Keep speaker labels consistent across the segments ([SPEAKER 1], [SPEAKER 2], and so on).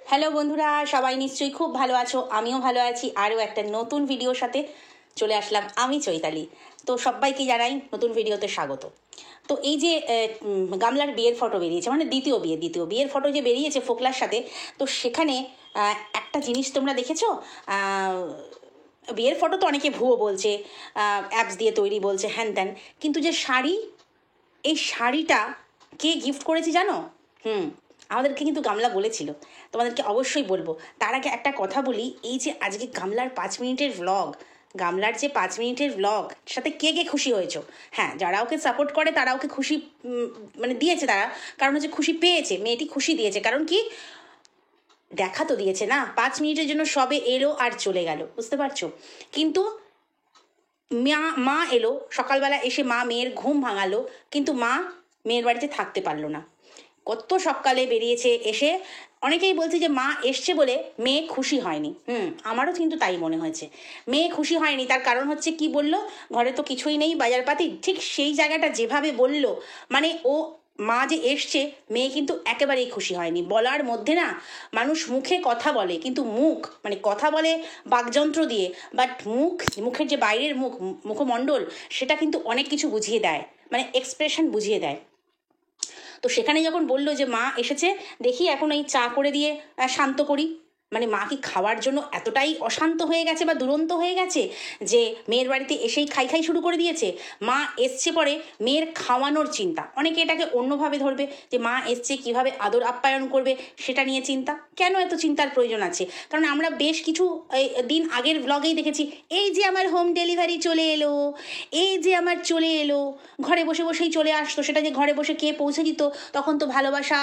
[SPEAKER 1] Hello বন্ধুরা, সবাই নিশ্চয়ই খুব ভালো আছো। আমিও ভালো আছি। আরও একটা নতুন ভিডিওর সাথে চলে আসলাম আমি, চৈতালি। তো সবাইকে জানাই নতুন ভিডিওতে স্বাগত। তো এই যে গামলার বিয়ের ফটো বেরিয়েছে, মানে দ্বিতীয় বিয়ের ফটো যে বেরিয়েছে ফোকলার সাথে, তো সেখানে একটা জিনিস তোমরা দেখেছো। বিয়ের ফটো তো অনেকে ভুয়ো বলছে, অ্যাপস দিয়ে তৈরি বলছে, হ্যান ত্যান। কিন্তু যে শাড়ি, এই শাড়িটা কে গিফট করেছে জানো? আমাদেরকে কিন্তু গামলা বলেছিল, তোমাদেরকে অবশ্যই বলবো। তার আগে একটা কথা বলি, এই যে আজকে গামলার 5 মিনিটের ভ্লগ, গামলার যে 5 মিনিটের ভ্লগ, সাথে কে কে খুশি হয়েছো? হ্যাঁ, যারা ওকে সাপোর্ট করে তারা ওকে খুশি মানে দিয়েছে তারা, কারণ হচ্ছে খুশি পেয়েছে, মেয়েটি খুশি দিয়েছে। কারণ কি, দেখা তো দিয়েছে না, 5 মিনিটের জন্য সবে এলো আর চলে গেল, বুঝতে পারছো? কিন্তু মা এলো সকালবেলা, এসে মা মেয়ের ঘুম ভাঙালো, কিন্তু মা মেয়ের বাড়িতে থাকতে পারলো না। কত সকালে বেরিয়েছে, এসে অনেকেই বলছে যে মা এসছে বলে মেয়ে খুশি হয়নি। আমারও কিন্তু তাই মনে হয়েছে, মেয়ে খুশি হয়নি। তার কারণ হচ্ছে কি বলল, ঘরে তো কিছুই নেই বাজারপাতি, ঠিক সেই জায়গাটা যেভাবে বলল, মানে ও মা যে এসছে, মেয়ে কিন্তু একেবারেই খুশি হয়নি। বলার মধ্যে না, মানুষ মুখে কথা বলে কিন্তু মুখ, মানে কথা বলে বাকযন্ত্র দিয়ে, বাট মুখের যে বাইরের মুখমণ্ডল, সেটা কিন্তু অনেক কিছু বুঝিয়ে দেয়, মানে এক্সপ্রেশন বুঝিয়ে দেয়। তো সেখানে যখন বললো যে মা এসেছে, দেখি এখন এই চা করে দিয়ে শান্ত করি, মানে মা কি খাওয়ার জন্য এতটাই অশান্ত হয়ে গেছে বা দুরন্ত হয়ে গেছে যে মেয়ের বাড়িতে এসেই খাই খাই শুরু করে দিয়েছে? মা এসছে পরে মেয়ের খাওয়ানোর চিন্তা, অনেকে এটাকে অন্যভাবে ধরবে যে মা এসছে কিভাবে আদর আপ্যায়ন করবে সেটা নিয়ে চিন্তা। কেন এত চিন্তার প্রয়োজন আছে? কারণ আমরা বেশ কিছু দিন আগের ব্লগেই দেখেছি, এই যে আমার হোম ডেলিভারি চলে এলো, এই যে আমার চলে এলো, ঘরে বসে বসেই চলে আসতো। সেটা যে ঘরে বসে কে পৌঁছে দিত, তখন তো ভালোবাসা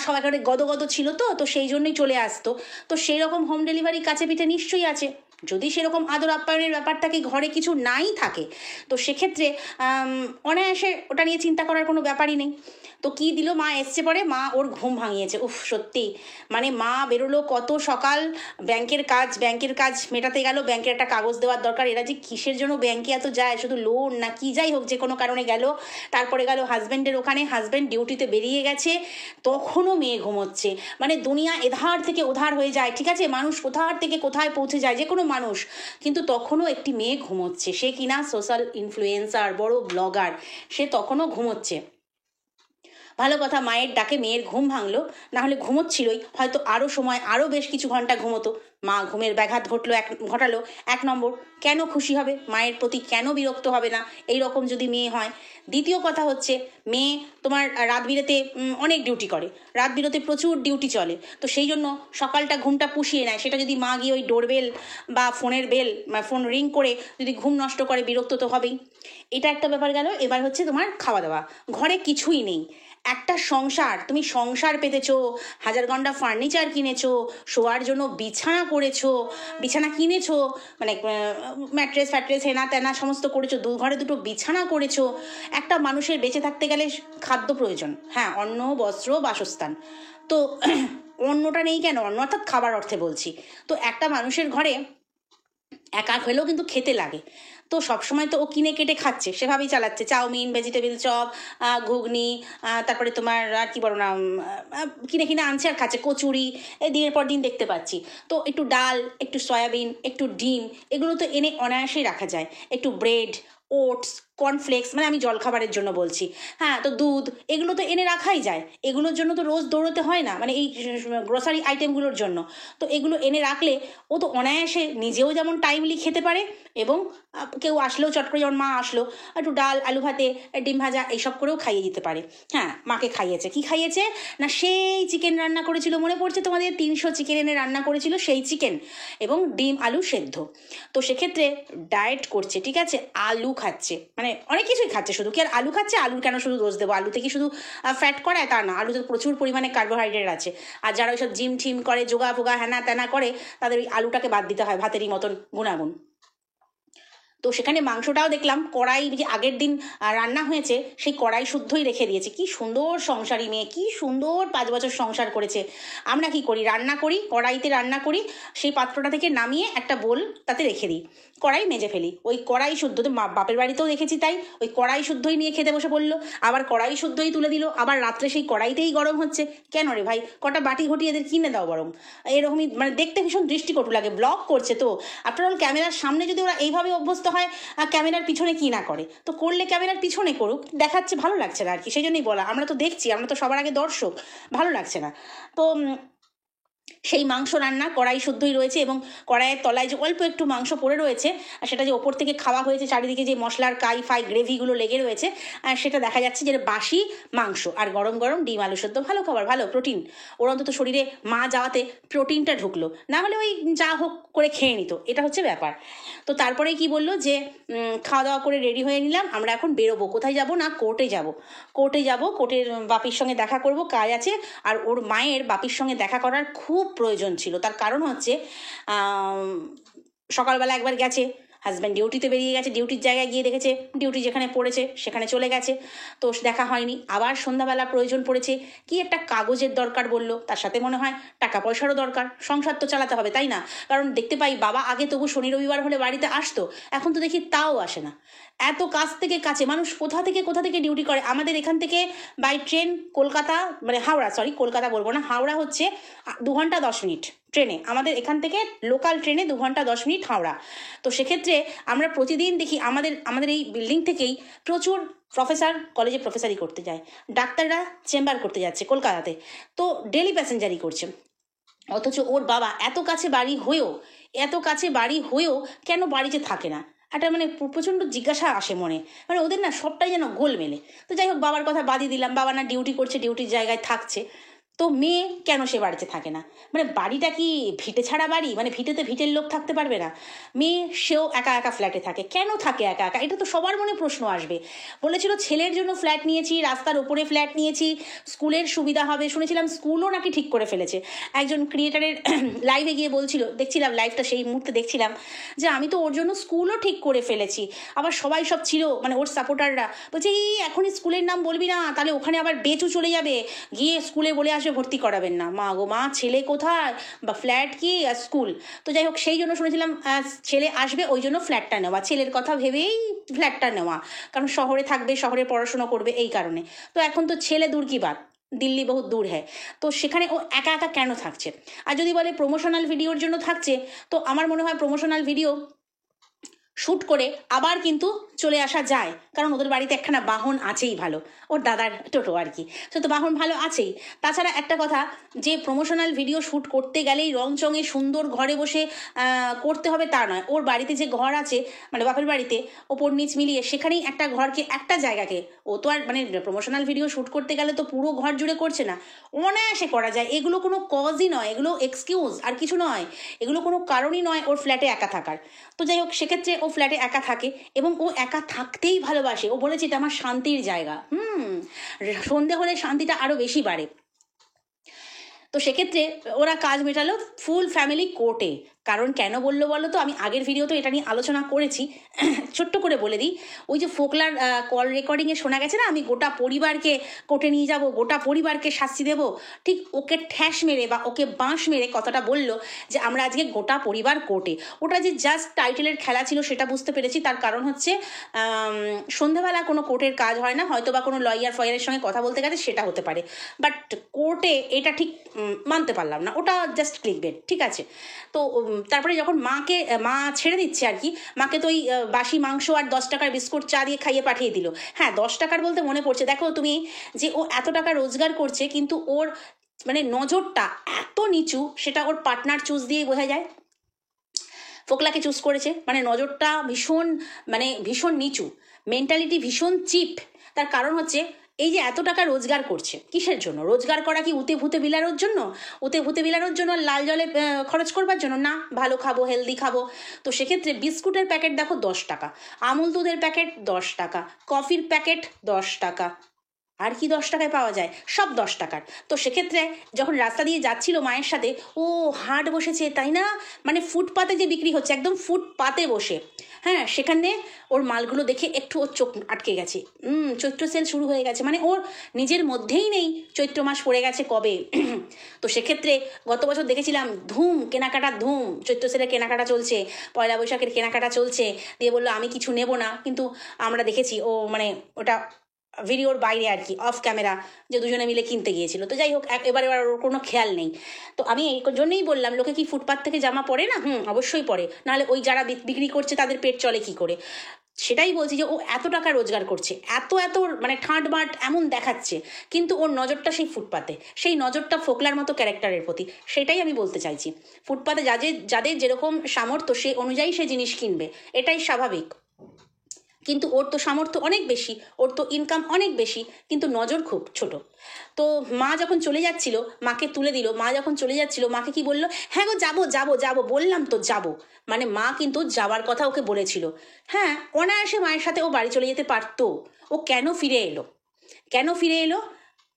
[SPEAKER 1] সবাই গদগদ ছিল, তো সেই জন্যই চলে আসতো। তো সেই রকম হোম ডেলিভারি কাছে পিঠে নিশ্চয়ই আছে। যদি সেরকম আদর আপ্যায়নের ব্যাপারটাকে ঘরে কিছু নাই থাকে, তো সেক্ষেত্রে অনায়াসে ওটা নিয়ে চিন্তা করার কোনো ব্যাপারই নেই। তো কি দিল, মা এসছে পরে মা ওর ঘুম ভাঙিয়েছে। উফ, সত্যি মানে মা বেরোলো কত সকাল, ব্যাংকের কাজ মেটাতে গেল, ব্যাংকের একটা কাগজ দেওয়ার দরকার। এরা যে কিসের জন্য ব্যাংকে এত যায়, শুধু লোন না কি যাই হোক, যে কোনো কারণে গেল। তারপরে গেল হাজব্যান্ডের ওখানে, হাজব্যান্ড ডিউটিতে বেরিয়ে গেছে, তখনও মেয়ে ঘুমোচ্ছে। মানে দুনিয়া এধার থেকে ওধার হয়ে যায়, ঠিক আছে, মানুষ কোথার থেকে কোথায় পৌঁছে যায়, যে কোনো মানুষ, কিন্তু তখনও একটি মেয়ে ঘুমোচ্ছে। সে কিনা সোশ্যাল ইনফ্লুয়েন্সার, বড় ব্লগার, সে তখনও ঘুমোচ্ছে। ভালো কথা, মায়ের ডাকে মেয়ের ঘুম ভাঙলো, না হলে ঘুমোচ্ছিলই, হয়তো আরও সময়, আরও বেশ কিছু ঘন্টা ঘুমোতো। মা ঘুমের ব্যাঘাত ঘটালো। 1 নম্বর, কেন খুশি হবে মায়ের প্রতি, কেন বিরক্ত হবে না এই রকম যদি মেয়ে হয়? দ্বিতীয় কথা হচ্ছে, মেয়ে তোমার রাত বিরেতে অনেক ডিউটি করে, রাত বিরেতে প্রচুর ডিউটি চলে, তো সেই জন্য সকালটা ঘুমটা পুষিয়ে নেয়। সেটা যদি মা গিয়ে ওই ডোরবেল বা ফোনের বেল, ফোন রিং করে যদি ঘুম নষ্ট করে, বিরক্ত তো হবেই। এটা একটা ব্যাপার গেল। এবার হচ্ছে তোমার খাওয়া দাওয়া, ঘরে কিছুই নেই। একটা সংসার, তুমি সংসার পেতেছো, হাজার ঘন্টা ফার্নিচার কিনেছো, শোয়ার জন্য বিছানা করেছো, বিছানা কিনেছো, মানে ম্যাট্রেস ফ্যাট্রেস হেনা তেনা সমস্ত করেছো, ঘরে দুটো বিছানা করেছো। একটা মানুষের বেঁচে থাকতে গেলে খাদ্য প্রয়োজন, হ্যাঁ, অন্ন বস্ত্র বাসস্থান। তো অন্যটা নেই কেন? অন্য অর্থাৎ খাবার অর্থে বলছি। তো একটা মানুষের ঘরে একা হলেও কিন্তু খেতে লাগে। তো সবসময় তো ও কিনে কেটে খাচ্ছে, সেভাবেই চালাচ্ছে, চাউমিন, ভেজিটেবিল চপ, ঘুগনি, তারপরে তোমার আর কি বলো না, কিনে কিনে আনছে আর খাচ্ছে, কচুরি, এই দিনের পর দিন দেখতে পাচ্ছি। তো একটু ডাল, একটু সয়াবিন, একটু ডিম, এগুলো তো এনে অনায়াসেই রাখা যায়। একটু ব্রেড, ওটস, কর্নফ্লেক্স, মানে আমি জলখাবারের জন্য বলছি, হ্যাঁ, তো দুধ, এগুলো তো এনে রাখাই যায়। এগুলোর জন্য তো রোজ দৌড়তে হয় না, মানে এই গ্রোসারি আইটেমগুলোর জন্য। তো এগুলো এনে রাখলে ও তো অনায়াসে নিজেও যেমন টাইমলি খেতে পারে, এবং কেউ আসলেও চট করে, যেমন মা আসলো, একটু ডাল, আলু ভাতে, ডিম ভাজা এইসব করেও খাইয়ে দিতে পারে। হ্যাঁ, মাকে খাইয়েছে, কি খাইয়েছে না, সেই চিকেন রান্না করেছিল, মনে পড়ছে তোমাদের, 300 চিকেন এনে রান্না করেছিল, সেই চিকেন এবং ডিম আলু সেদ্ধ। তো সেক্ষেত্রে ডায়েট করছে, ঠিক আছে, আলু খাচ্ছে, মানে অনেক কিছুই খাচ্ছে, শুধু কি আর আলু খাচ্ছে? আলুর কেন শুধু দোষ দেবো? আলুতে কি শুধু ফ্যাট করায়? তা না, আলুতে প্রচুর পরিমাণে কার্বোহাইড্রেট আছে। আর যারা ওইসব জিম টিম করে, যোগা ফোগা হ্যানা ত্যানা করে, তাদের ওই আলুটাকে বাদ দিতে হয় ভাতেরই মতন গুণাগুণ। তো সেখানে মাংসটাও দেখলাম কড়াই যে আগের দিন রান্না হয়েছে সেই কড়াই শুদ্ধই রেখে দিয়েছে। কি সুন্দর সংসারী মেয়ে, কি সুন্দর 5 বছর সংসার করেছে। আমরা কি করি, রান্না করি, কড়াইতে রান্না করি, সেই পাত্রটা থেকে নামিয়ে একটা বোল তাতে রেখে দিই, কড়াই মেজে ফেলি। ওই কড়াই শুদ্ধ তো বাপের বাড়িতেও দেখেছি, তাই ওই কড়াই শুদ্ধই নিয়ে খেতে বসে পড়লো, আবার কড়াই শুদ্ধই তুলে দিল, আবার রাত্রে সেই কড়াইতেই গরম হচ্ছে। কেন রে ভাই, কটা বাটি ঘটি এদের কিনে দাও বরং। এরকমই মানে দেখতে ভীষণ দৃষ্টিকটু লাগে। ব্লগ করছে তো, আফটার অল ক্যামেরার সামনে যদি ওরা এইভাবে অভ্যস্ত হয়, ক্যামেরার পিছনে কি না করে, তো করলে ক্যামেরার পিছনে করুক, দেখাচ্ছে ভালো লাগছে না আর কি, সেই জন্যই বলা। আমরা তো দেখছি, আমরা তো সবার আগে দর্শক, ভালো লাগছে না। তো সেই মাংস রান্না কড়াই শুদ্ধই রয়েছে, এবং কড়াইয়ের তলায় যে অল্প একটু মাংস পড়ে রয়েছে, সেটা যে ওপর থেকে খাওয়া হয়েছে, চারিদিকে যে মশলার কাই ফাই গ্রেভিগুলো লেগে রয়েছে, সেটা দেখা যাচ্ছে যে বাসি মাংস। আর গরম গরম ডিম আলু সেদ্ধ, ভালো খাবার, ভালো প্রোটিন। ওর অন্তত শরীরে মা যাওয়াতে প্রোটিনটা ঢুকলো, না হলে ওই যা হোক করে খেয়ে নিত, এটা হচ্ছে ব্যাপার। তো তারপরে কি বললো যে খাওয়া দাওয়া করে রেডি হয়ে নিলাম, আমরা এখন বেরোবো। কোথায় যাব না, কোর্টে যাব। কোর্টে যাব, কোর্টের বাপির সঙ্গে দেখা করব, কাজ আছে। আর ওর মায়ের বাপির সঙ্গে দেখা করার খুব প্রয়োজন ছিল। তার কারণ হচ্ছে সকালবেলা একবার গেছে, হাজব্যান্ড ডিউটিতে বেরিয়ে গেছে, ডিউটির জায়গায় গিয়ে দেখেছে ডিউটি যেখানে পড়েছে সেখানে চলে গেছে, তো দেখা হয়নি। আবার সন্ধ্যাবেলা প্রয়োজন পড়েছে, কি একটা কাগজের দরকার বললো, তার সাথে মনে হয় টাকা পয়সারও দরকার, সংসার তো চালাতে হবে তাই না। কারণ দেখতে পাই বাবা আগে তবু শনি রবিবার হলে বাড়িতে আসতো, এখন তো দেখি তাও আসে না। এত কাছ থেকে কাছে, মানুষ কোথা থেকে ডিউটি করে। আমাদের এখান থেকে বাই ট্রেন কলকাতা, মানে হাওড়া, সরি কলকাতা বলবো না, হাওড়া হচ্ছে 2 ঘন্টা 10 মিনিট ট্রেনে, আমাদের এখান থেকে লোকাল ট্রেনে 2 ঘন্টা 10 মিনিট হাওড়া। তো সেক্ষেত্রে আমরা প্রতিদিন দেখি আমাদের এই বিল্ডিং থেকেই প্রচুর প্রফেসর কলেজে প্রফেসরি করতে যায়, ডাক্তাররা চেম্বার করতে যাচ্ছে কলকাতাতে, তো ডেলি প্যাসেঞ্জারই করছে। অথচ ওর বাবা এত কাছে বাড়ি হয়েও কেন বাড়িতে থাকে না, একটা মানে প্রচণ্ড জিজ্ঞাসা আসে মনে। মানে ওদের না সবটাই যেন গোলমেলে। তো যাই হোক, বাবার কথা বাদই দিলাম, বাবা না ডিউটি করছে, ডিউটির জায়গায় থাকছে, তো মেয়ে কেন সে বাড়িতে থাকে না। মানে বাড়িটা কি ভিটে ছাড়া বাড়ি, মানে ভিটেতে ভিটের লোক থাকতে পারবে না, মেয়ে সেও একা একা ফ্ল্যাটে থাকে, কেন থাকে একা একা, এটা তো সবার মনে প্রশ্ন আসবে। বলেছিল ছেলের জন্য ফ্ল্যাট নিয়েছি, রাস্তার ওপরে ফ্ল্যাট নিয়েছি, স্কুলের সুবিধা হবে, শুনেছিলাম স্কুলও নাকি ঠিক করে ফেলেছে। একজন ক্রিয়েটারের লাইভে গিয়ে বলছিল, দেখছিলাম লাইভটা, সেই মুহূর্তে দেখছিলাম যে আমি তো ওর জন্য স্কুলও ঠিক করে ফেলেছি। আবার সবাই সব ছিল, মানে ওর সাপোর্টাররা বলছে এই এখনই স্কুলের নাম বলবি না, তাহলে ওখানে আবার বেচু চলে যাবে, গিয়ে স্কুলে বলে আসবে ভর্তি করাবেন না। মা গো মা, ছেলে কোথায় বা ফ্ল্যাট কি আর স্কুল। তো যাই হোক, সেই জন্য শুনেছিলাম ছেলে আসবে, ওই জন্য ফ্ল্যাটটা নেওয়া, ছেলের কথা ভেবেই ফ্ল্যাটটা নেওয়া, কারণ শহরে থাকবে, শহরে পড়াশোনা করবে এই কারণে। তো এখন তো ছেলে দূর কি বাত, দিল্লি বহুত দূর হ্যাঁ। তো সেখানে ও একা একা কেন থাকছে। আর যদি বলে প্রমোশনাল ভিডিওর জন্য থাকছে, তো আমার মনে হয় প্রমোশনাল ভিডিও শ্যুট করে আবার কিন্তু চলে আসা যায়, কারণ ওদের বাড়িতে একখানা বাহন আছেই ভালো, ওর দাদার টোটো আর কি, সে তো বাহন ভালো আছেই। তাছাড়া একটা কথা, যে প্রমোশনাল ভিডিও শ্যুট করতে গেলেই রংচঙে সুন্দর ঘরে বসে করতে হবে তা নয়। ওর বাড়িতে যে ঘর আছে, মানে বাপের বাড়িতে ওপর নিচ মিলিয়ে, সেখানেই একটা ঘরকে, একটা জায়গাকে, ও তো আর মানে প্রমোশনাল ভিডিও শ্যুট করতে গেলে তো পুরো ঘর জুড়ে করছে না, অনায়াসে করা যায়। এগুলো কোনো কজই নয়, এগুলো এক্সকিউজ আর কিছু নয়, এগুলো কোনো কারণই নয় ওর ফ্ল্যাটে একা থাকার। তো যাই হোক, সেক্ষেত্রে ও ফ্ল্যাটে একা থাকে এবং ও একা থাকতেই ভালোবাসে। ও বলেছে এটা আমার শান্তির জায়গা। সন্ধে হলে শান্তিটা আরও বেশি বাড়ে। তো সেক্ষেত্রে ওরা কাজ মেটালো, ফুল ফ্যামিলি কোর্টে। কারণ কেন বললো বলো তো, আমি আগের ভিডিওতে এটা নিয়ে আলোচনা করেছি, ছোট্ট করে বলে দিই। ওই যে ফোকলার কল রেকর্ডিংয়ে শোনা গেছে না, আমি গোটা পরিবারকে কোর্টে নিয়ে যাব, গোটা পরিবারকে শাস্তি দেব, ঠিক ওকে ঠ্যাস মেরে বা ওকে বাঁশ মেরে কথাটা বললো যে আমরা আজকে গোটা পরিবার কোর্টে। ওটা যে জাস্ট টাইটেলের খেলা ছিল সেটা বুঝতে পেরেছি। তার কারণ হচ্ছে সন্ধ্যাবেলা কোনো কোর্টের কাজ হয় না, হয়তো বা কোনো লয়ার ফয়ারের সঙ্গে কথা বলতে গেছে, সেটা হতে পারে, বাট কোর্টে এটা ঠিক মানতে পারলাম না, ওটা জাস্ট ক্লিকবেট, ঠিক আছে। তো তারপরে যখন মা ছেড়ে দিচ্ছে আর কি, মাকে তো ওই বাসি মাংস আর 10 টাকার বিস্কুট চা দিয়ে খাইয়ে পাঠিয়ে দিল। হ্যাঁ, 10 টাকার বলতে মনে পড়ছে, দেখো তুমি যে ও এত টাকা রোজগার করছে, কিন্তু ওর মানে নজরটা এত নিচু, সেটা ওর পার্টনার চুজ দিয়েই বোঝা যায়। ফোকলাকে চুজ করেছে মানে নজরটা ভীষণ নিচু, মেন্টালিটি ভীষণ চিপ। তার কারণ হচ্ছে এই যে এত টাকা রোজগার করছে, কিসের জন্য রোজগার করা? কি উতে ভূতে বিলানোর জন্য? লাল জলে খরচ করবার জন্য না, ভালো খাবো, হেলদি খাবো। তো সেক্ষেত্রে বিস্কুটের প্যাকেট দেখো 10 টাকা, আমুল দুধের প্যাকেট 10 টাকা, কফির প্যাকেট 10 টাকা, আর কি 10 টাকায় পাওয়া যায়, সব 10 টাকার। তো সেক্ষেত্রে যখন রাস্তা দিয়ে যাচ্ছিল মায়ের সাথে, ও হাট বসেছে তাই না, মানে ফুটপাতে যে বিক্রি হচ্ছে, একদম ফুটপাতে বসে, হ্যাঁ, সেখানে ওর মালগুলো দেখে একটু ওর চোখ আটকে গেছে। চৈত্র সেল শুরু হয়ে গেছে, মানে ওর নিজের মধ্যেই নেই চৈত্র মাস পড়ে গেছে কবে। তো সেক্ষেত্রে গত বছর দেখেছিলাম ধুম কেনাকাটার ধুম, চৈত্র সেলের কেনাকাটা চলছে, পয়লা বৈশাখের কেনাকাটা চলছে, দিয়ে বললো আমি কিছু নেব না, কিন্তু আমরা দেখেছি ও মানে ওটা ভিডিওর বাইরে আর কি, অফ ক্যামেরা, যে দুজনে মিলে কিনতে গিয়েছিল। তো যাই হোক, এবার ওর কোনো খেয়াল নেই। তো আমি এই জন্যই বললাম, লোকে কি ফুটপাত থেকে জামা পরে না? অবশ্যই পরে, নাহলে ওই যারা বিক্রি করছে তাদের পেট চলে কি করে? সেটাই বলছি যে ও এত টাকা রোজগার করছে, এত মানে ঠাঁট বাট এমন দেখাচ্ছে, কিন্তু ওর নজরটা সেই ফুটপাতে, সেই নজরটা ফোকলার মতো ক্যারেক্টারের প্রতি। সেটাই আমি বলতে চাইছি, ফুটপাতে যাদের যেরকম সামর্থ্য সে অনুযায়ী সে জিনিস কিনবে, এটাই স্বাভাবিক। কিন্তু ওর তো সামর্থ্য অনেক বেশি, ওর তো ইনকাম অনেক বেশি, কিন্তু নজর খুব ছোট। তো মা যখন চলে যাচ্ছিল, মাকে তুলে দিল, মা যখন চলে যাচ্ছিল মাকে কি বললো, হ্যাঁ গো যাবো যাবো যাবো, বললাম তো যাবো, মানে মা কিন্তু যাওয়ার কথা ওকে বলেছিল। হ্যাঁ, অনায়াসে মায়ের সাথে ও বাড়ি চলে যেতে পারতো। ও কেন ফিরে এলো, কেন ফিরে এলো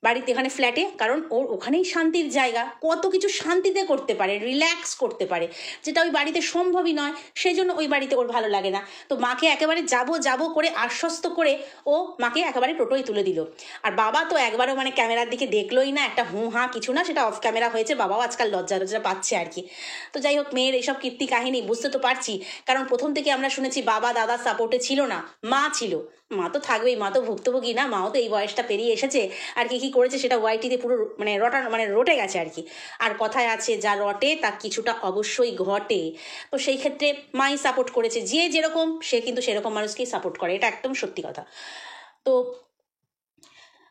[SPEAKER 1] বাড়িতে, এখানে ফ্ল্যাটে? কারণ ওর ওখানেই শান্তির জায়গা, কত কিছু শান্তিতে করতে পারে, রিল্যাক্স করতে পারে, যেটা ওই বাড়িতে সম্ভবই নয়। সেই জন্য ওই বাড়িতে ওর ভালো লাগে না। তো মাকে একেবারে যাবো যাবো করে আশ্বস্ত করে ও মাকে একেবারে টোটোই তুলে দিল। আর বাবা তো একবারও মানে ক্যামেরার দিকে দেখলোই না, একটা হা কিছু না, সেটা অফ ক্যামেরা হয়েছে, বাবাও আজকাল লজ্জা পাচ্ছে আর কি। তো যাই হোক, মেয়ের এইসব কীর্তি কাহিনী বুঝতে তো পারছি, কারণ প্রথম থেকে আমরা শুনেছি বাবা দাদা সাপোর্টে ছিল না, মা ছিল। মা তো থাকবেই, মা তো ভুক্তভোগী না, মাও তো এই বয়সটা পেরিয়ে এসেছে, আর কি করেছে সেটা ওয়াইটিতে পুরো মানে রটে গেছে আর কি। আর কথায় আছে, যা রটে তা কিছুটা অবশ্যই ঘটে। তো সেই ক্ষেত্রে মাই সাপোর্ট করেছে, যে যেরকম সে কিন্তু সেরকম মানুষকেই সাপোর্ট করে, এটা একদম সত্যি কথা। তো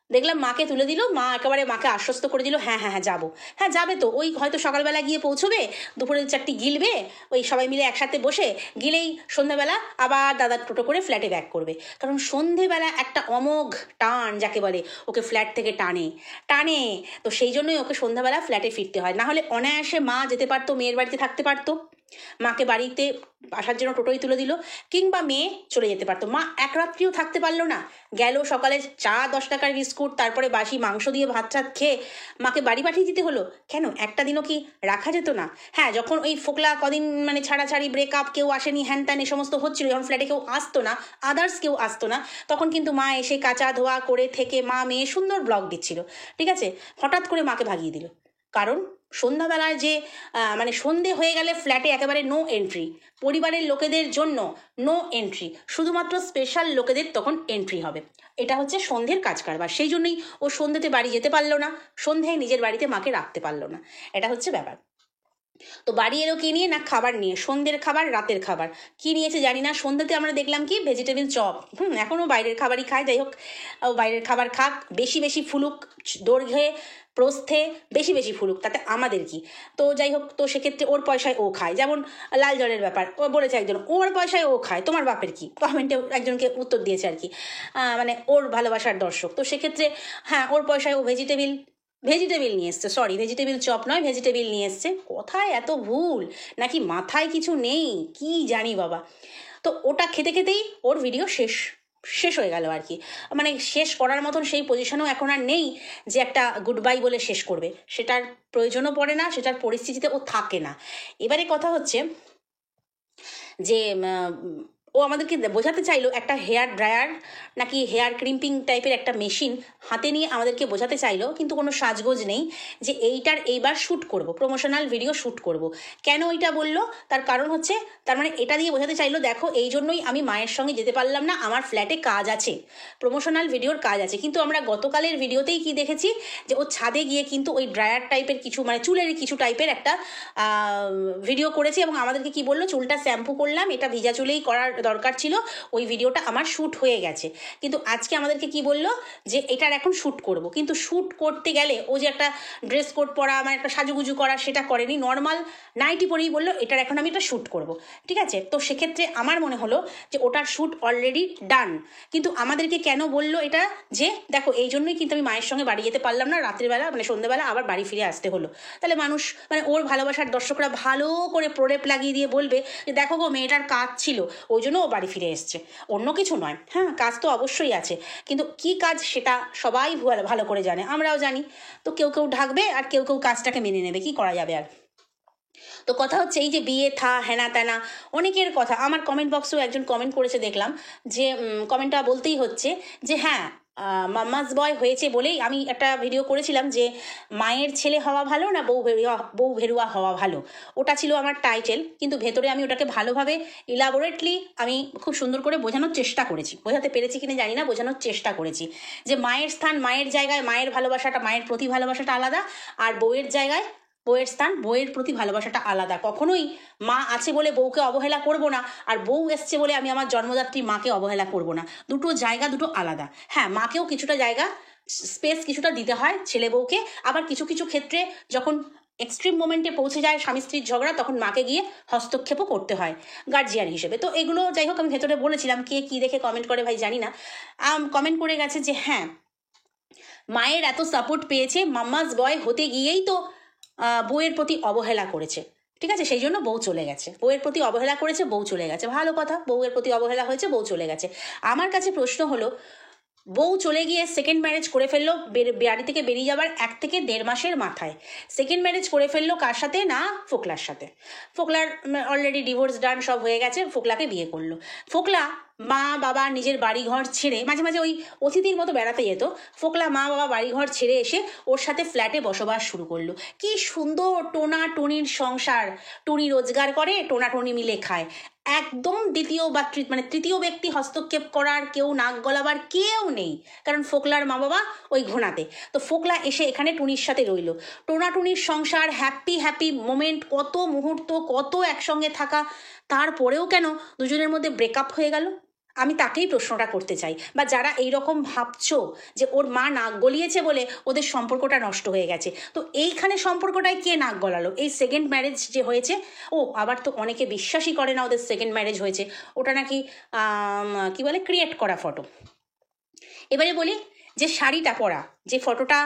[SPEAKER 1] দেখলাম মাকে তুলে দিল, মা একেবারে মাকে আশ্বস্ত করে দিল, হ্যাঁ হ্যাঁ হ্যাঁ যাবো, হ্যাঁ যাবে তো, ওই হয়তো সকালবেলা গিয়ে পৌঁছবে, দুপুরে 4টি গিলবে, ওই সবাই মিলে একসাথে বসে গিলেই সন্ধ্যাবেলা আবার দাদার টোটো করে ফ্ল্যাটে ব্যাক করবে। কারণ সন্ধেবেলা একটা অমোঘ টান যাকে বলে ওকে ফ্ল্যাট থেকে টানে। তো সেই জন্যই ওকে সন্ধ্যাবেলা ফ্ল্যাটে ফিরতে হয়, না হলে অনায়াসে মা যেতে পারতো, মেয়ের বাড়িতে থাকতে পারতো, মাকে বাড়িতে আসার জন্য টোটোই তুলে দিল, কিংবা মেয়ে চলে যেতে পারতো। মা এক রাত্রিও থাকতে পারলো না, গেল সকালে চা 10 টাকার বিস্কুট, তারপরে বাসি মাংস দিয়ে ভাত টাত খেয়ে মাকে বাড়ি পাঠিয়ে দিতে হলো। কেন একটা দিনও কি রাখা যেত না? হ্যাঁ, যখন ওই ফোকলা কদিন মানে ছাড়াছাড়ি ব্রেকআপ, কেউ আসেনি, হ্যান ত্যান এ সমস্ত হচ্ছিল, যখন ফ্ল্যাটে কেউ আসতো না, আদার্স কেউ আসতো না, তখন কিন্তু মা এসে কাচা ধোয়া করে থেকে মা মেয়ে সুন্দর ব্লগ দিচ্ছিল, ঠিক আছে। হঠাৎ করে মাকে ভাগিয়ে দিল, কারণ সন্ধ্যাবেলায় যে মানে সন্ধে হয়ে গেলে ফ্ল্যাটে একেবারে নো এন্ট্রি, পরিবারের লোকেদের জন্য নো এন্ট্রি, শুধুমাত্র স্পেশাল লোকেদের তখন এন্ট্রি হবে। এটা হচ্ছে সন্ধ্যের কাজ কারবার। সেই জন্যই ও সন্ধ্যেতে বাড়ি যেতে পারলো না, সন্ধ্যায় নিজের বাড়িতে মাকে রাখতে পারলো না, এটা হচ্ছে ব্যাপার। তো বাড়ি এলো কি নিয়ে, না খাবার নিয়ে, সন্ধ্যের খাবার রাতের খাবার কি নিয়েছে জানি না। সন্ধ্যাতে আমরা দেখলাম কি ভেজিটেবিল চপ, এখনও বাইরের খাবারই খায়, যাই হোক বাইরের খাবার খাক, বেশি বেশি ফুলুক, দৈর্ঘ্যে প্রস্থে বেশি বেশি ফুলুক, তাতে আমাদের কি। তো যাই হোক, তো সেক্ষেত্রে ওর পয়সায় ও খায়, যেমন লাল জলের ব্যাপার, ও বলেছে একজন ওর পয়সায় ও খায়, তোমার বাপের কি, কমেন্টে একজনকে উত্তর দিয়েছে আর কি, মানে ওর ভালোবাসার দর্শক। তো সেক্ষেত্রে হ্যাঁ, ওর পয়সায় ও ভেজিটেবিল নিয়ে এসছে, সরি ভেজিটেবিল চপ নয়, ভেজিটেবিল নিয়ে এসছে। কোথায় এত ভুল, নাকি মাথায় কিছু নেই, কি জানি বাবা। তো ওটা খেতে খেতেই ওর ভিডিও শেষ হয়ে গেল আর কি, মানে শেষ করার মতন সেই পজিশনও এখন আর নেই যে একটা গুড বাই বলে শেষ করবে, সেটার প্রয়োজনও পড়ে না, সেটার পরিস্থিতিতে ও থাকে না। এবারে কথা হচ্ছে যে ও আমাদেরকে বোঝাতে চাইলো একটা হেয়ার ড্রায়ার নাকি হেয়ার ক্রিম্পিং টাইপের একটা মেশিন হাতে নিয়ে আমাদেরকে বোঝাতে চাইলো, কিন্তু কোনো সাজগোজ নেই, যে এইটার এইবার শ্যুট করব, প্রমোশনাল ভিডিও শ্যুট করব। কেন এইটা বললো, তার কারণ হচ্ছে, তার মানে এটা দিয়ে বোঝাতে চাইলো, দেখো এই জন্যই আমি মায়ের সঙ্গে যেতে পারলাম না, আমার ফ্ল্যাটে কাজ আছে, প্রমোশনাল ভিডিওর কাজ আছে। কিন্তু আমরা গতকালের ভিডিওতেই কি দেখেছি, যে ও ছাদে গিয়ে কিন্তু ওই ড্রায়ার টাইপের কিছু, মানে চুলের কিছু টাইপের একটা ভিডিও করেছি, এবং আমাদেরকে কি বললো, চুলটা শ্যাম্পু করলাম, এটা ভিজা চুলেই করার দরকার ছিল, ওই ভিডিওটা আমার শ্যুট হয়ে গেছে। কিন্তু আজকে আমাদেরকে কি বললো, যে এটার এখন শ্যুট করব। কিন্তু শ্যুট করতে গেলে ও যে একটা ড্রেস কোড পরা, আমার একটা সাজুগুজু করা, সেটা করেনি, নর্মাল নাইটি পরেই বললো এটার এখন আমি এটা শ্যুট করব, ঠিক আছে। তো সেক্ষেত্রে আমার মনে হলো যে ওটার শ্যুট অলরেডি ডান, কিন্তু আমাদেরকে কেন বললো এটা, যে দেখো এই জন্যই কিন্তু আমি মায়ের সঙ্গে বাড়ি যেতে পারলাম না, রাত্রিবেলা মানে সন্ধ্যেবেলা আবার বাড়ি ফিরে আসতে হলো। তাহলে মানুষ, মানে ওর ভালোবাসার দর্শকরা ভালো করে প্রলেপ লাগিয়ে দিয়ে বলবে যে দেখো গো মেয়েটার কাজ ছিল, ওই জন্য ও বাড়ি ফিরে এসছে, অন্য কিছু নয়। হ্যাঁ, কাজ তো অবশ্যই আছে, কিন্তু কি কাজ সেটা সবাই ভালো করে জানে, আমরাও জানি। তো কেউ কেউ ঢাকবে আর কেউ কেউ কাজটাকে মেনে নেবে, কি করা যাবে আর। তো কথা হচ্ছে এই যে বিয়ে থা হেনা তেনা অনেকের কথা, আমার কমেন্ট বক্সেও একজন কমেন্ট করেছে দেখলাম, যে কমেন্টটা বলতেই হচ্ছে যে হ্যাঁ মাম্মাস বয় হয়েছে বলেই আমি একটা ভিডিও করেছিলাম যে মায়ের ছেলে হওয়া ভালো না বউ ভেরুয়া হওয়া ভালো, ওটা ছিল আমার টাইটেল, কিন্তু ভেতরে আমি ওটাকে ভালোভাবে ইলাবোরেটলি আমি খুব সুন্দর করে বোঝানোর চেষ্টা করেছি, বোঝাতে পেরেছি কিনা জানি না, বোঝানোর চেষ্টা করেছি যে মায়ের স্থান মায়ের জায়গায়, মায়ের ভালোবাসাটা মায়ের প্রতি ভালোবাসাটা আলাদা, আর বউয়ের জায়গায় বউয়ের স্থান বউয়ের প্রতি ভালোবাসাটা আলাদা। কখনোই মা আছে বলে বউকে অবহেলা করব না, আর বউ এসছে বলে আমি আমার জন্মদাত্রী মাকে অবহেলা করব না, দুটো জায়গা দুটো আলাদা। হ্যাঁ, মাকেও কিছুটা জায়গা স্পেস কিছুটা দিতে হয় ছেলে বউকে, আবার কিছু কিছু ক্ষেত্রে যখন এক্সট্রিম মোমেন্টে পৌঁছে যায় স্বামী স্ত্রীর ঝগড়া, তখন মাকে গিয়ে হস্তক্ষেপও করতে হয় গার্জিয়ান হিসেবে। তো এগুলো যাই হোক আমি ভেতরে বলেছিলাম, কে কী দেখে কমেন্ট করে ভাই জানি না, কমেন্ট করে গেছে যে হ্যাঁ মায়ের এত সাপোর্ট পেয়েছে, মাম্মাস বয় হতে গিয়েই তো বউয়ের প্রতি অবহেলা করেছে, ঠিক আছে, সেই জন্য বউ চলে গেছে, বউয়ের প্রতি অবহেলা করেছে বউ চলে গেছে, ভালো কথা, বউয়ের প্রতি অবহেলা হয়েছে বউ চলে গেছে। আমার কাছে প্রশ্ন হলো, বউ চলে গিয়ে সেকেন্ড ম্যারেজ করে ফেললো, বাড়ি থেকে বেরিয়ে যাবার 1 থেকে 1.5 মাসের মাথায় সেকেন্ড ম্যারেজ করে ফেললো, কার সাথে না ফোকলার সাথে। ফোকলার অলরেডি ডিভোর্স ডান, সব হয়ে গেছে, ফোকলাকে বিয়ে করলো। ফোকলা মা বাবা নিজের বাড়িঘর ছেড়ে মাঝে মাঝে ওই অতিথির মতো বেড়াতে যেত, ফোকলা মা বাবা বাড়িঘর ছেড়ে এসে ওর সাথে ফ্ল্যাটে বসবাস শুরু করলো। কি সুন্দর টোনা টুনির সংসার, টুনি রোজগার করে, টোনা টুনি মিলে খায়, একদম দ্বিতীয় বা তৃতীয় ব্যক্তি হস্তক্ষেপ করার, কেউ নাক গলাবার কেউ নেই, কারণ ফোকলার মা বাবা ওই ঘোনাতে। তো ফোকলা এসে এখানে টুনির সাথে রইল, টোনা টুনির সংসার, হ্যাপি হ্যাপি মোমেন্ট, কত মুহূর্ত, কত একসঙ্গে থাকা, তারপরেও কেন দুজনের মধ্যে ব্রেকআপ হয়ে গেল? আমি তাকেই প্রশ্নটা করতে চাই। বা যারা এইরকম ভাবছো যে ওর মা নাক গলিয়েছে বলে ওদের সম্পর্কটা নষ্ট হয়ে গেছে, তো এইখানে সম্পর্কটায় কে নাক গলালো? এই সেকেন্ড ম্যারেজ যে হয়েছে, ও আবার তো অনেকে বিশ্বাসই করে না ওদের সেকেন্ড ম্যারেজ হয়েছে, ওটা নাকি কি বলে ক্রিয়েট করা ফটো। এবারে বলি যে শাড়িটা পরা, যে ফটোটা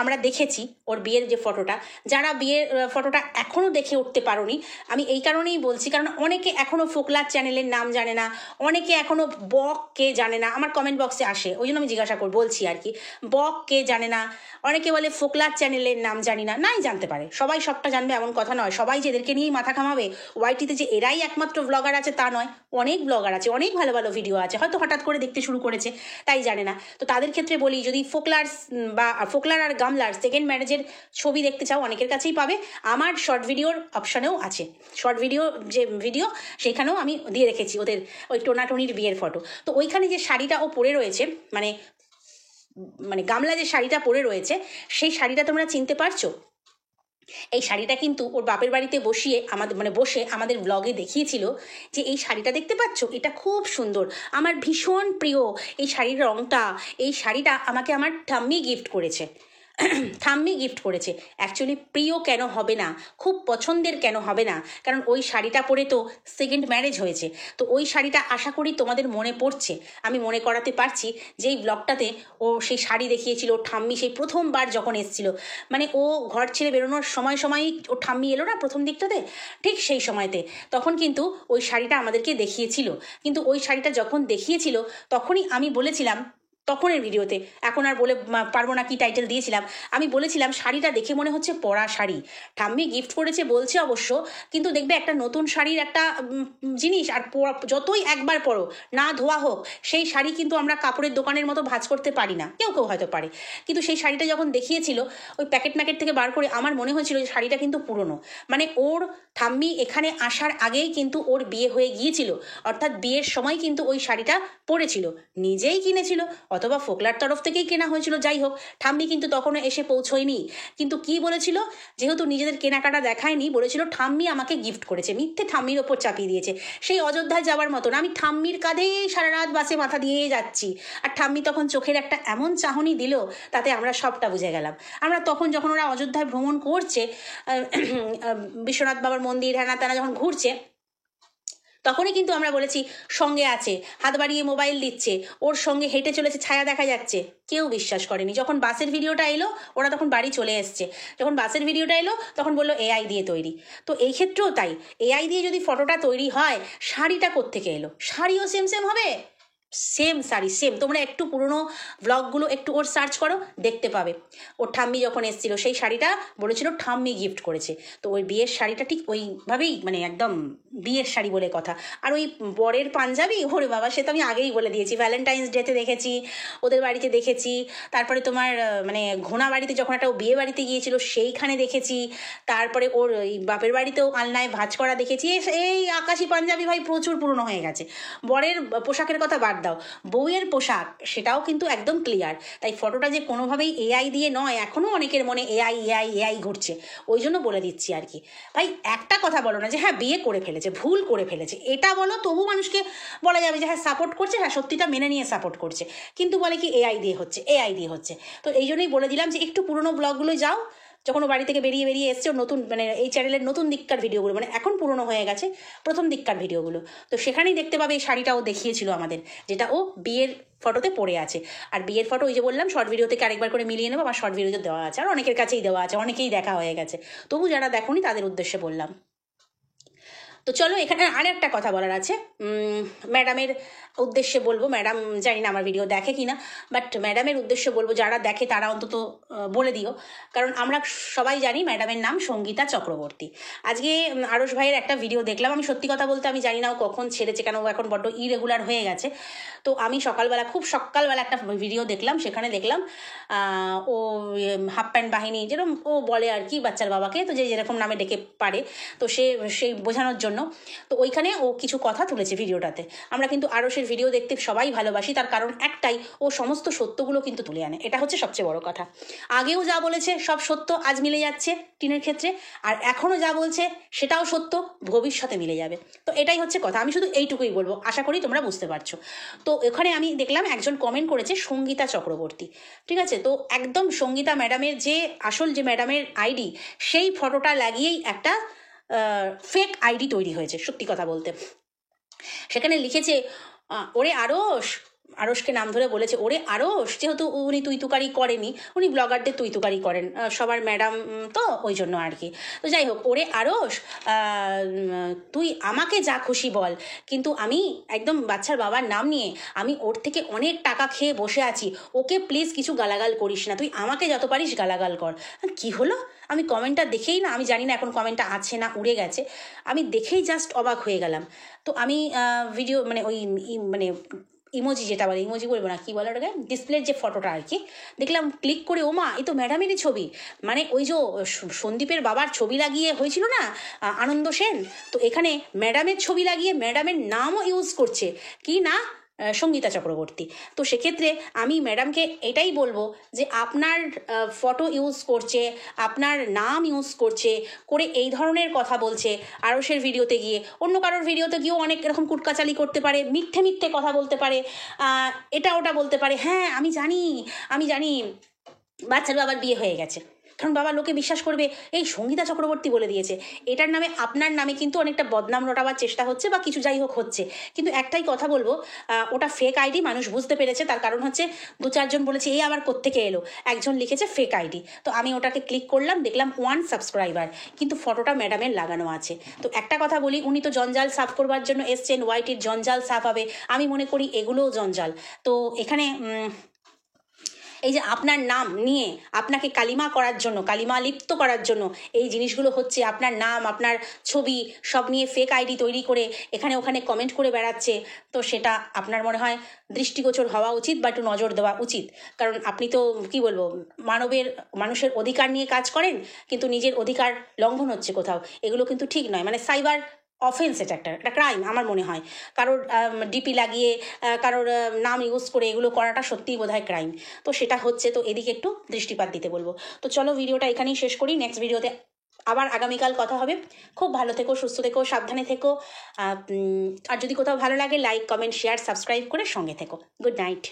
[SPEAKER 1] আমরা দেখেছি ওর বিয়ের যে ফটোটা, যারা বিয়ের ফটোটা এখনও দেখে উঠতে পারোনি, আমি এই কারণেই বলছি, কারণ অনেকে এখনও ফোকলার চ্যানেলের নাম জানে না, অনেকে এখনও বক কে জানে না, আমার কমেন্ট বক্সে আসে, ওই জন্য আমি জিজ্ঞাসা বলছি আর কি, বক কে জানে না, অনেকে বলে ফোকলার চ্যানেলের নাম জানি না, নাই জানতে পারে, সবাই সবটা জানবে এমন কথা নয়, সবাই যে এদেরকে নিয়েই মাথা ঘামাবে, ওয়াইটিতে যে এরাই একমাত্র ব্লগার আছে তা নয়, অনেক ব্লগার আছে, অনেক ভালো ভালো ভিডিও আছে, হয়তো হঠাৎ করে দেখতে শুরু করেছে তাই জানে না। তো তাদের ক্ষেত্রে বলি, যদি ফোকলার আর গামলার সেকেন্ড ম্যারেজের ছবি দেখতে চাও, অনেকের কাছেই পাবে, আমার শর্ট ভিডিওর অপশানেও আছে, শর্ট ভিডিও যে ভিডিও সেখানেও আমি দিয়ে রেখেছি ওদের ওই টোনাটনির বিয়ের ফটো। তো ওইখানে যে শাড়িটা ও পরে রয়েছে, মানে গামলা যে শাড়িটা পরে রয়েছে, সেই শাড়িটা তোমরা চিনতে পারছো? এই শাড়িটা কিন্তু ওর বাপের বাড়িতে বসিয়ে বসে আমাদের ব্লগে দেখিয়েছিল যে এই শাড়িটা দেখতে পাচ্ছ, এটা খুব সুন্দর, আমার ভীষণ প্রিয় এই শাড়ির রঙটা, এই শাড়িটা আমাকে আমার ঠাম্মি গিফট করেছে। ঠাম্মি গিফট করেছে। অ্যাকচুয়ালি প্রিয় কেন হবে না, খুব পছন্দের কেন হবে না, কারণ ওই শাড়িটা পরে তো সেকেন্ড ম্যারেজ হয়েছে। তো ওই শাড়িটা আশা করি তোমাদের মনে পড়ছে, আমি মনে করাতে পারছি যে এই ব্লগটাতে ও সেই শাড়ি দেখিয়েছিল, ঠাম্মি সেই প্রথমবার যখন এসেছিল, মানে ও ঘর ছেড়ে বেরোনোর সময়ই ও ঠাম্মি এলো না প্রথম দিকটাতে, ঠিক সেই সময়তে তখন কিন্তু ওই শাড়িটা আমাদেরকে দেখিয়েছিল। কিন্তু ওই শাড়িটা যখন দেখিয়েছিল তখনই আমি বলেছিলাম, তখনের ভিডিওতে, এখন আর বলে পারবো না কি টাইটেল দিয়েছিলাম, আমি বলেছিলাম শাড়িটা দেখে মনে হচ্ছে পরা শাড়ি, ঠাম্মি গিফট করেছে বলছে অবশ্য, কিন্তু দেখবে একটা নতুন শাড়ির একটা জিনিস, আর যতই একবার পরো না ধোয়া হোক, সেই শাড়ি কিন্তু আমরা কাপড়ের দোকানের মতো ভাঁজ করতে পারি না, কেউ কেউ হয়তো পারে, কিন্তু সেই শাড়িটা যখন দেখিয়েছিল ওই প্যাকেট থেকে বার করে, আমার মনে হয়েছিল যে শাড়িটা কিন্তু পুরনো, মানে ওর ঠাম্মি এখানে আসার আগেই কিন্তু ওর বিয়ে হয়ে গিয়েছিল, অর্থাৎ বিয়ের সময় কিন্তু ওই শাড়িটা পরেছিল, নিজেই কিনেছিল অথবা ফোকলার তরফ থেকেই কেনা হয়েছিল, যাই হোক ঠাম্মি কিন্তু তখনও এসে পৌঁছয়নি। কিন্তু কি বলেছিল, যেহেতু নিজেদের কেনাকাটা দেখায়নি, বলেছিল ঠাম্মি আমাকে গিফট করেছে, মিথ্যে ঠাম্মির ওপর চাপিয়ে দিয়েছে, সেই অযোধ্যায় যাওয়ার মতন আমি ঠাম্মির কাঁধে সারা রাত বাসে মাথা দিয়ে যাচ্ছি, আর ঠাম্মি তখন চোখের একটা এমন চাহনি দিল, তাতে আমরা সবটা বুঝে গেলাম। আমরা তখন যখন ওরা অযোধ্যায় ভ্রমণ করছে, বিশ্বনাথ বাবার মন্দির হ্যানা ত্যানা যখন ঘুরছে, তখনই কিন্তু আমরা বলেছি সঙ্গে আছে, হাত বাড়িয়ে মোবাইল দিচ্ছে, ওর সঙ্গে হেঁটে চলেছে, ছায়া দেখা যাচ্ছে। কেউ বিশ্বাস করেনি। যখন বাসের ভিডিওটা এলো ওরা তখন বাড়ি চলে এসছে। যখন বাসের ভিডিওটা এলো তখন বললো এআই দিয়ে তৈরি। তো এই ক্ষেত্রেও তাই, এআই দিয়ে যদি ফটোটা তৈরি হয়, শাড়িটা কোত্থেকে এলো? শাড়িও সেম সেম হবে, সেম শাড়ি সেম। তোমরা একটু পুরনো ব্লগগুলো একটু ওর সার্চ করো, দেখতে পাবে। ওর ঠাম্মি যখন এসেছিল সেই শাড়িটা বলেছিল ঠাম্মি গিফট করেছে। তো ওই বিয়ের শাড়িটা ঠিক ওইভাবেই, মানে একদম বিয়ের শাড়ি বলে কথা। আর ওই বরের পাঞ্জাবি, ওরে বাবা, সে তো আমি আগেই বলে দিয়েছি, ভ্যালেন্টাইন্স ডেতে দেখেছি, ওদের বাড়িতে দেখেছি। তারপরে তোমার মানে ঘোনা বাড়িতে যখন একটা বিয়ে বাড়িতে গিয়েছিল সেইখানে দেখেছি। তারপরে ওর ওই বাপের বাড়িতেও আলনায় ভাঁজ করা দেখেছি। এই আকাশি পাঞ্জাবি ভাই প্রচুর পুরনো হয়ে গেছে। বরের পোশাকের কথা বাদ দাও, বউয়ের পোশাক সেটাও কিন্তু একদম ক্লিয়ার। তাই ফটোটা যে কোনোভাবেই এআই দিয়ে নয়, এখনও অনেকের মনে এআই এআই এআই ঘুরছে, ওই জন্য বলে দিচ্ছি আর কি। ভাই একটা কথা বলো না যে হ্যাঁ বিয়ে করে ফেলেছে, ভুল করে ফেলেছে, এটা বলো, তবু মানুষকে বলা যাবে যে হ্যাঁ সাপোর্ট করছে, হ্যাঁ সত্যিটা মেনে নিয়ে সাপোর্ট করছে। কিন্তু বলে কি এআই দিয়ে হচ্ছে, এআই দিয়ে হচ্ছে। তো এই জন্যই বলে দিলাম যে একটু পুরোনো ব্লগগুলো যাও, যখন ও বাড়ি থেকে বেরিয়ে বেরিয়ে এসছে, ওর নতুন মানে এই চ্যানেলের নতুন দিককার ভিডিওগুলো, মানে এখন পুরনো হয়ে গেছে, প্রথম দিককার ভিডিওগুলো। তো সেখানেই দেখতে পাবে এই শাড়িটাও দেখিয়েছিল আমাদের, যেটা ও বিয়ের ফটোতে পড়ে আছে। আর বিয়ের ফটো ওই যে বললাম শর্ট ভিডিও থেকে আরেকবার করে মিলিয়ে নেবো, আমার শর্ট ভিডিওতে দেওয়া আছে, আর অনেকের কাছেই দেওয়া আছে, অনেকেই দেখা হয়ে গেছে। তবু যারা দেখোনি তাদের উদ্দেশ্যে বললাম। তো চলো এখানে আর একটা কথা বলার আছে, ম্যাডামের উদ্দেশ্যে বলবো। ম্যাডাম জানি না আমার ভিডিও দেখে কি না, বাট ম্যাডামের উদ্দেশ্যে বলবো, যারা দেখে তারা অন্তত বলে দিও। কারণ আমরা সবাই জানি ম্যাডামের নাম সঙ্গীতা চক্রবর্তী। আজকে আরশ ভাইয়ের একটা ভিডিও দেখলাম, আমি সত্যি কথা বলতে আমি জানি না ও কখন ছেড়েছে, কেন ও এখন বড্ড ইরেগুলার হয়ে গেছে। তো আমি খুব সকালবেলা একটা ভিডিও দেখলাম, সেখানে দেখলাম ও হাফ প্যান্ট বাহিনী, যেরকম ও বলে আর কি বাচ্চার বাবাকে, তো যে যেরকম নামে ডেকে পারে, তো সেই বোঝানোর জন্য তো ওইখানে ও কিছু কথা তুলেছে ভিডিওটাতে। আমরা কিন্তু আরশের ভিডিও দেখতে সবাই ভালোবাসি, তার কারণ একটাই, ও সমস্ত সত্যগুলো কিন্তু তুলে আনে, এটা হচ্ছে সবচেয়ে বড় কথা। আগেও যা বলেছে সব সত্য আজ মিলে যাচ্ছে টিনের ক্ষেত্রে, আর এখনও যা বলছে সেটাও সত্য, ভবিষ্যতে মিলে যাবে। তো এটাই হচ্ছে কথা, আমি শুধু এইটুকুই বলবো, আশা করি তোমরা বুঝতে পারছো। তো এখানে আমি দেখলাম একজন কমেন্ট করেছে সঙ্গীতা চক্রবর্তী, ঠিক আছে? তো একদম সঙ্গীতা ম্যাডামের যে আসল যে ম্যাডামের আইডি, সেই ফটোটা লাগিয়েই একটা ফেক আইডি তৈরি হয়েছে, সত্যি কথা বলতে। সেখানে লিখেছে ওরে আরশকে নাম ধরে বলেছে, ওরে আরশ, যেহেতু উনি তুই তুকারি করেনি, উনি ব্লগারদের তুই তুকারি করেন, সবার ম্যাডাম তো ওই জন্য আর কি। তো যাই হোক, ওরে আরশ, তুই আমাকে যা খুশি বল, কিন্তু আমি একদম বাচ্চার বাবার নাম নিয়ে আমি ওর থেকে অনেক টাকা খেয়ে বসে আছি, ওকে প্লিজ কিছু গালাগাল করিস না, তুই আমাকে যত পারিস গালাগাল কর। কি হলো? আমি কমেন্টটা দেখেই না, আমি জানি না এখন কমেন্টটা আছে না উড়ে গেছে, আমি দেখেই জাস্ট অবাক হয়ে গেলাম। তো আমি ভিডিও মানে ওই মানে ইমোজি, যেটা বলে ইমোজি বলবো না, কি বলে ওটাকে, ডিসপ্লের যে ফটোটা আর কি, দেখলাম, ক্লিক করে ওমা এই তো ম্যাডামেরই ছবি। মানে ওই যে সন্দীপের বাবার ছবি লাগিয়ে হয়েছিল না আনন্দ সেন, তো এখানে ম্যাডামের ছবি লাগিয়ে ম্যাডামের নামও ইউজ করছে, কি না, সঙ্গীতা চক্রবর্তী। তো সেক্ষেত্রে আমি ম্যাডামকে এটাই বলবো যে আপনার ফটো ইউজ করছে, আপনার নাম ইউজ করছে, করে এই ধরনের কথা বলছে, আরশের ভিডিওতে গিয়ে, অন্য কারোর ভিডিওতে গিয়েও অনেক এরকম কুটকাচালি করতে পারে, মিথ্যে মিথ্যে কথা বলতে পারে, এটা ওটা বলতে পারে। হ্যাঁ আমি জানি বাচ্চার বাবার বিয়ে হয়ে গেছে, কারণ বাবা লোকে বিশ্বাস করবে এই সঙ্গীতা চক্রবর্তী বলে দিয়েছে, এটার নামে আপনার নামে কিন্তু অনেকটা বদনাম রটাবার চেষ্টা হচ্ছে বা কিছু যাই হোক হচ্ছে। কিন্তু একটাই কথা বলবো, ওটা ফেক আইডি, মানুষ বুঝতে পেরেছে, তার কারণ হচ্ছে 2-4 জন বলেছে এই আবার কোত্থেকে এলো, একজন লিখেছে ফেক আইডি, তো আমি ওটাকে ক্লিক করলাম, দেখলাম 1 সাবস্ক্রাইবার, কিন্তু ফটোটা ম্যাডামের লাগানো আছে। তো একটা কথা বলি, উনি তো জঞ্জাল সাফ করবার জন্য এসছেন, ওয়াইটির জঞ্জাল সাফ হবে, আমি মনে করি এগুলোও জঞ্জাল। তো এখানে এই যে আপনার নাম নিয়ে আপনাকে কালিমা করার জন্য, কালিমা লিপ্ত করার জন্য এই জিনিসগুলো হচ্ছে, আপনার নাম আপনার ছবি সব নিয়ে ফেক আইডি তৈরি করে এখানে ওখানে কমেন্ট করে বেড়াচ্ছে, তো সেটা আপনার মনে হয় দৃষ্টিগোচর হওয়া উচিত বা একটু নজর দেওয়া উচিত। কারণ আপনি তো কি বলবো, মানুষের অধিকার নিয়ে কাজ করেন, কিন্তু নিজের অধিকার লঙ্ঘন হচ্ছে কোথাও, এগুলো কিন্তু ঠিক নয়। মানে সাইবার অফেন্স, এটা একটা ক্রাইম আমার মনে হয়। কারোর ডিপি লাগিয়ে কারোর নাম ইউজ করে এগুলো করাটা সত্যিই বোধহয় ক্রাইম। তো সেটা হচ্ছে, তো এদিকে একটু দৃষ্টিপাত দিতে বলবো। তো চলো ভিডিওটা এখানেই শেষ করি, নেক্সট ভিডিওতে আবার আগামীকাল কথা হবে। খুব ভালো থেকো, সুস্থ থেকো, সাবধানে থেকো, আর যদি কোথাও ভালো লাগে লাইক কমেন্ট শেয়ার সাবস্ক্রাইব করে সঙ্গে থেকো। Good night.